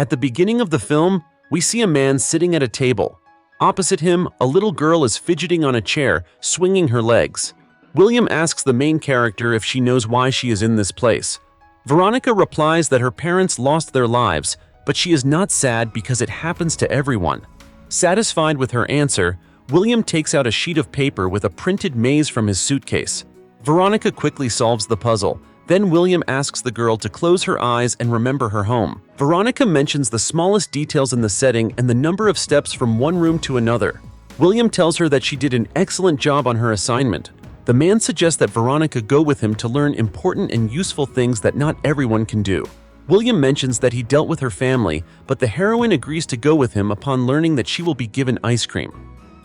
At the beginning of the film, we see a man sitting at a table. Opposite him, a little girl is fidgeting on a chair, swinging her legs. William asks the main character if she knows why she is in this place. Veronica replies that her parents lost their lives, but she is not sad because it happens to everyone. Satisfied with her answer, William takes out a sheet of paper with a printed maze from his suitcase. Veronica quickly solves the puzzle. Then William asks the girl to close her eyes and remember her home. Veronica mentions the smallest details in the setting and the number of steps from one room to another. William tells her that she did an excellent job on her assignment. The man suggests that Veronica go with him to learn important and useful things that not everyone can do. William mentions that he dealt with her family, but the heroine agrees to go with him upon learning that she will be given ice cream.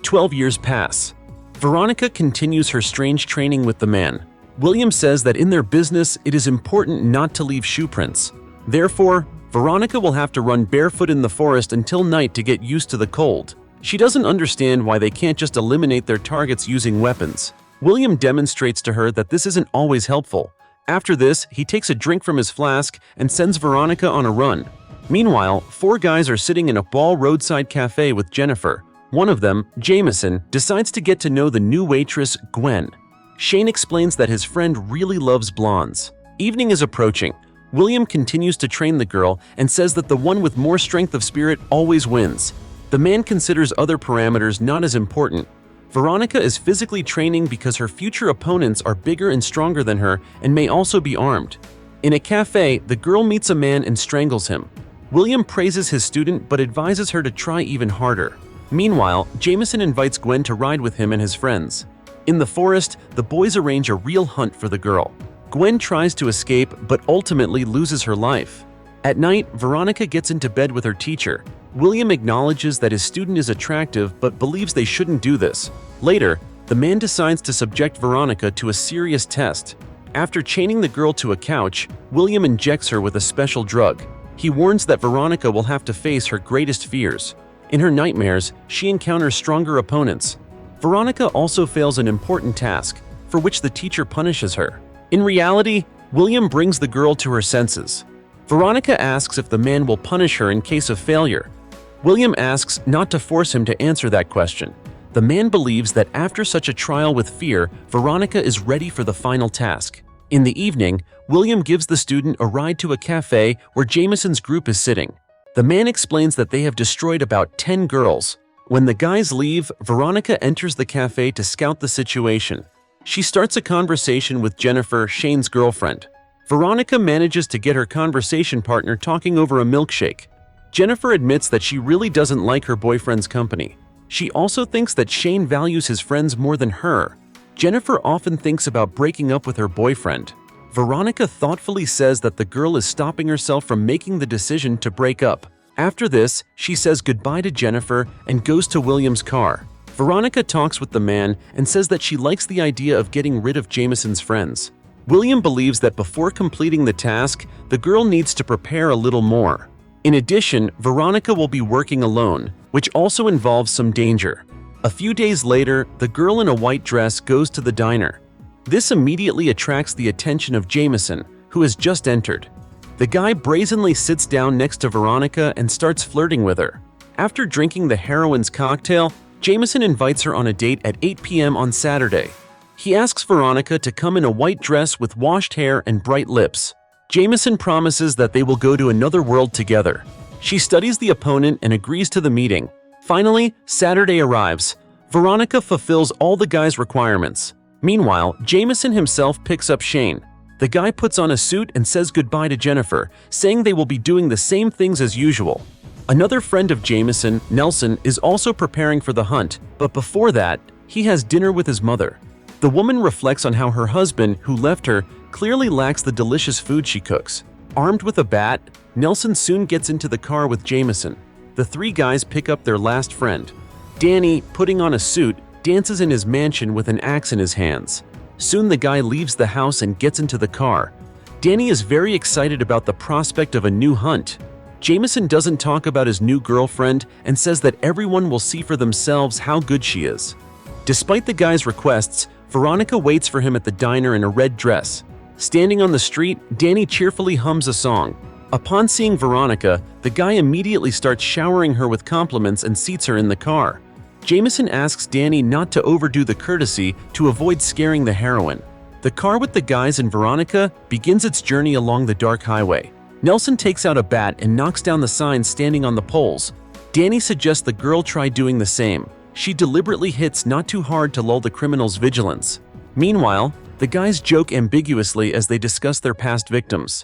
12 years pass. Veronica continues her strange training with the man. William says that in their business, it is important not to leave shoe prints. Therefore, Veronica will have to run barefoot in the forest until night to get used to the cold. She doesn't understand why they can't just eliminate their targets using weapons. William demonstrates to her that this isn't always helpful. After this, he takes a drink from his flask and sends Veronica on a run. Meanwhile, 4 guys are sitting in a ball roadside cafe with Jennifer. One of them, Jameson, decides to get to know the new waitress, Gwen. Shane explains that his friend really loves blondes. Evening is approaching. William continues to train the girl and says that the one with more strength of spirit always wins. The man considers other parameters not as important. Veronica is physically training because her future opponents are bigger and stronger than her and may also be armed. In a cafe, the girl meets a man and strangles him. William praises his student but advises her to try even harder. Meanwhile, Jameson invites Gwen to ride with him and his friends. In the forest, the boys arrange a real hunt for the girl. Gwen tries to escape but ultimately loses her life. At night, Veronica gets into bed with her teacher. William acknowledges that his student is attractive but believes they shouldn't do this. Later, the man decides to subject Veronica to a serious test. After chaining the girl to a couch, William injects her with a special drug. He warns that Veronica will have to face her greatest fears. In her nightmares, she encounters stronger opponents. Veronica also fails an important task, for which the teacher punishes her. In reality, William brings the girl to her senses. Veronica asks if the man will punish her in case of failure. William asks not to force him to answer that question. The man believes that after such a trial with fear, Veronica is ready for the final task. In the evening, William gives the student a ride to a cafe where Jameson's group is sitting. The man explains that they have destroyed about 10 girls. When the guys leave, Veronica enters the cafe to scout the situation. She starts a conversation with Jennifer, Shane's girlfriend. Veronica manages to get her conversation partner talking over a milkshake. Jennifer admits that she really doesn't like her boyfriend's company. She also thinks that Shane values his friends more than her. Jennifer often thinks about breaking up with her boyfriend. Veronica thoughtfully says that the girl is stopping herself from making the decision to break up. After this, she says goodbye to Jennifer and goes to William's car. Veronica talks with the man and says that she likes the idea of getting rid of Jameson's friends. William believes that before completing the task, the girl needs to prepare a little more. In addition, Veronica will be working alone, which also involves some danger. A few days later, the girl in a white dress goes to the diner. This immediately attracts the attention of Jameson, who has just entered. The guy brazenly sits down next to Veronica and starts flirting with her. After drinking the heroine's cocktail, Jameson invites her on a date at 8 p.m. on Saturday. He asks Veronica to come in a white dress with washed hair and bright lips. Jameson promises that they will go to another world together. She studies the opponent and agrees to the meeting. Finally, Saturday arrives. Veronica fulfills all the guy's requirements. Meanwhile, Jameson himself picks up Shane. The guy puts on a suit and says goodbye to Jennifer, saying they will be doing the same things as usual. Another friend of Jameson, Nelson, is also preparing for the hunt, but before that, he has dinner with his mother. The woman reflects on how her husband, who left her, clearly lacks the delicious food she cooks. Armed with a bat, Nelson soon gets into the car with Jameson. The 3 guys pick up their last friend. Danny, putting on a suit, dances in his mansion with an axe in his hands. Soon the guy leaves the house and gets into the car. Danny is very excited about the prospect of a new hunt. Jameson doesn't talk about his new girlfriend and says that everyone will see for themselves how good she is. Despite the guy's requests, Veronica waits for him at the diner in a red dress. Standing on the street, Danny cheerfully hums a song. Upon seeing Veronica, the guy immediately starts showering her with compliments and seats her in the car. Jameson asks Danny not to overdo the courtesy to avoid scaring the heroine. The car with the guys and Veronica begins its journey along the dark highway. Nelson takes out a bat and knocks down the sign standing on the poles. Danny suggests the girl try doing the same. She deliberately hits not too hard to lull the criminal's vigilance. Meanwhile, the guys joke ambiguously as they discuss their past victims.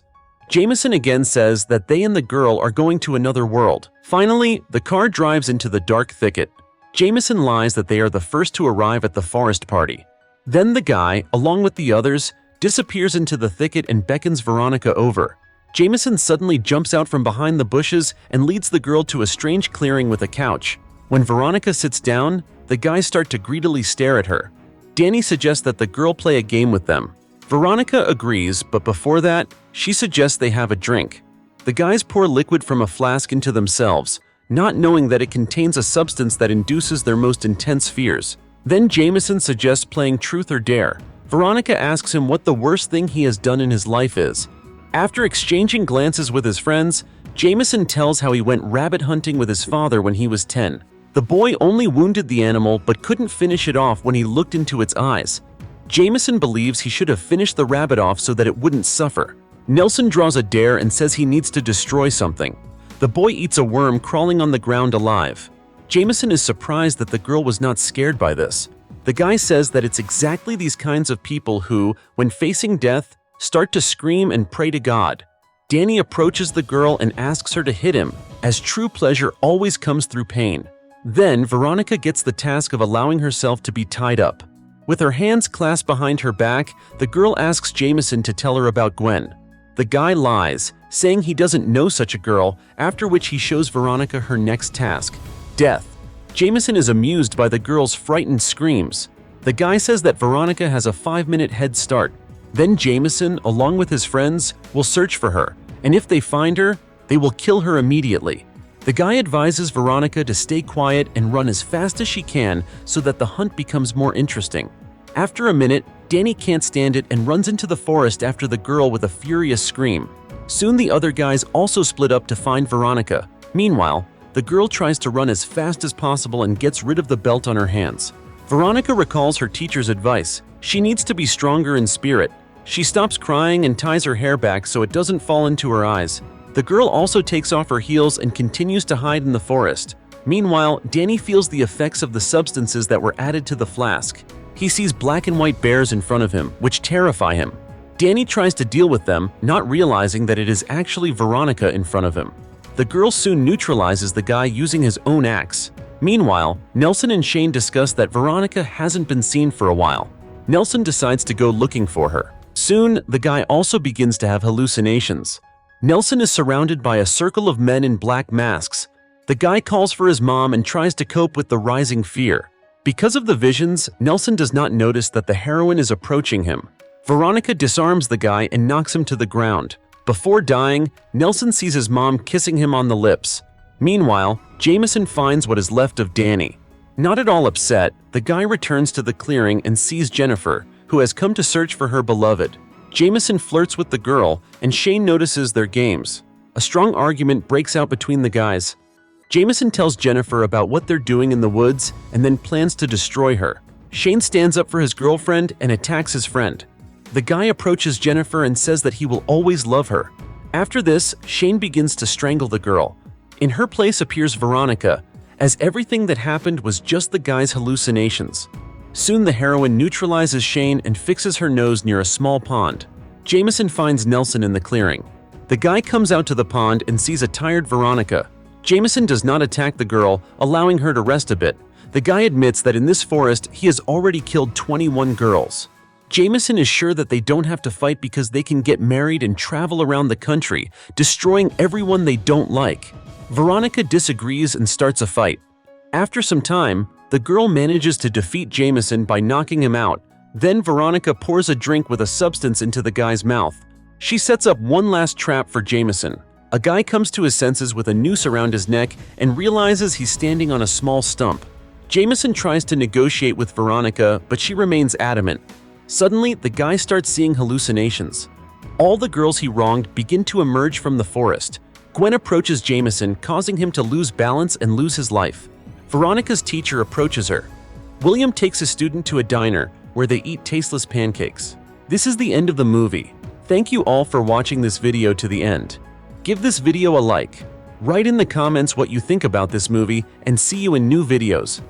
Jameson again says that they and the girl are going to another world. Finally, the car drives into the dark thicket. Jameson lies that they are the first to arrive at the forest party. Then the guy, along with the others, disappears into the thicket and beckons Veronica over. Jameson suddenly jumps out from behind the bushes and leads the girl to a strange clearing with a couch. When Veronica sits down, the guys start to greedily stare at her. Danny suggests that the girl play a game with them. Veronica agrees, but before that, she suggests they have a drink. The guys pour liquid from a flask into themselves, not knowing that it contains a substance that induces their most intense fears. Then Jameson suggests playing truth or dare. Veronica asks him what the worst thing he has done in his life is. After exchanging glances with his friends, Jameson tells how he went rabbit hunting with his father when he was 10. The boy only wounded the animal but couldn't finish it off when he looked into its eyes. Jameson believes he should have finished the rabbit off so that it wouldn't suffer. Nelson draws a dare and says he needs to destroy something. The boy eats a worm crawling on the ground alive. Jameson is surprised that the girl was not scared by this. The guy says that it's exactly these kinds of people who, when facing death, start to scream and pray to God. Danny approaches the girl and asks her to hit him, as true pleasure always comes through pain. Then Veronica gets the task of allowing herself to be tied up. With her hands clasped behind her back, the girl asks Jameson to tell her about Gwen. The guy lies, saying he doesn't know such a girl, after which he shows Veronica her next task: death. Jameson is amused by the girl's frightened screams. The guy says that Veronica has a 5-minute head start. Then Jameson, along with his friends, will search for her, and if they find her, they will kill her immediately. The guy advises Veronica to stay quiet and run as fast as she can so that the hunt becomes more interesting. After a minute, Danny can't stand it and runs into the forest after the girl with a furious scream. Soon the other guys also split up to find Veronica. Meanwhile, the girl tries to run as fast as possible and gets rid of the belt on her hands. Veronica recalls her teacher's advice. She needs to be stronger in spirit. She stops crying and ties her hair back so it doesn't fall into her eyes. The girl also takes off her heels and continues to hide in the forest. Meanwhile, Danny feels the effects of the substances that were added to the flask. He sees black and white bears in front of him, which terrify him. Danny tries to deal with them, not realizing that it is actually Veronica in front of him. The girl soon neutralizes the guy using his own axe. Meanwhile, Nelson and Shane discuss that Veronica hasn't been seen for a while. Nelson decides to go looking for her. Soon, the guy also begins to have hallucinations. Nelson is surrounded by a circle of men in black masks. The guy calls for his mom and tries to cope with the rising fear. Because of the visions, Nelson does not notice that the heroine is approaching him. Veronica disarms the guy and knocks him to the ground. Before dying, Nelson sees his mom kissing him on the lips. Meanwhile, Jameson finds what is left of Danny. Not at all upset, the guy returns to the clearing and sees Jennifer, who has come to search for her beloved. Jameson flirts with the girl, and Shane notices their games. A strong argument breaks out between the guys. Jameson tells Jennifer about what they're doing in the woods and then plans to destroy her. Shane stands up for his girlfriend and attacks his friend. The guy approaches Jennifer and says that he will always love her. After this, Shane begins to strangle the girl. In her place appears Veronica, as everything that happened was just the guy's hallucinations. Soon the heroine neutralizes Shane and fixes her nose near a small pond. Jameson finds Nelson in the clearing. The guy comes out to the pond and sees a tired Veronica. Jameson does not attack the girl, allowing her to rest a bit. The guy admits that in this forest, he has already killed 21 girls. Jameson is sure that they don't have to fight because they can get married and travel around the country, destroying everyone they don't like. Veronica disagrees and starts a fight. After some time, the girl manages to defeat Jameson by knocking him out. Then Veronica pours a drink with a substance into the guy's mouth. She sets up one last trap for Jameson. A guy comes to his senses with a noose around his neck and realizes he's standing on a small stump. Jameson tries to negotiate with Veronica, but she remains adamant. Suddenly, the guy starts seeing hallucinations. All the girls he wronged begin to emerge from the forest. Gwen approaches Jameson, causing him to lose balance and lose his life. Veronica's teacher approaches her. William takes a student to a diner where they eat tasteless pancakes. This is the end of the movie. Thank you all for watching this video to the end. Give this video a like. Write in the comments what you think about this movie, and see you in new videos.